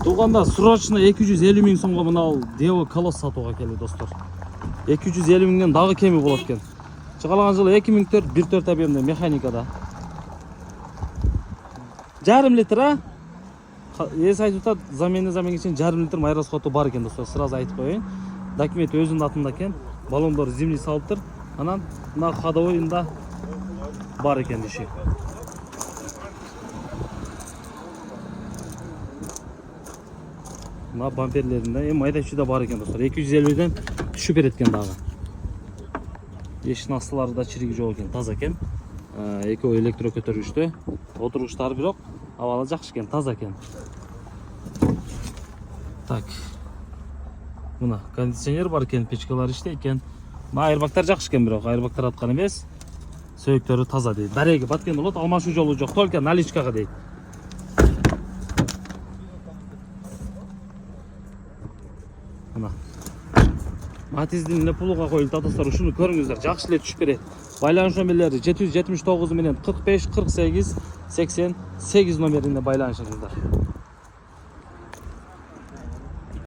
Туғанда срочно 250 миң сомға мына Devo Колос сатуға келді достар. 250 миңнен дағы кеми болады екен. Шығалаған жылы 2004 1.4 объемді механикада. Жарым литр, а? Ес айтып замене үшін жарым литр май расходы бар екен достар. Сразу айтып қойын. Документ өзінің атында екен. Баллондар зимний салып тұр. Анан мына ходовойында бар екен деші. Мына бамперлерінде майда-чүйде бар екен достар. 250-ден түшіп береткен дағы. Ешін астылары да чириги жоқ екен, таза екен. Екеуі электро көтергішті. Отырғыштары бирок абалы жақсы екен, таза екен. Так. Мына кондиционер бар екен, печкалар іште екен. Мына айырбактар жақсы екен бирок, айырбактар атқан емес. Сөйіктері таза дейді. Бәреге баткен болады, алмашу жолы жоқ, только наличкаға дейді. Мына Матиздин пулуга коюлду достор, ушуну көрүңүздөр, жакшы эле түшүп берет. Байланыш номерлери 779 менен 45 48 88 номерине байланышыңыздар.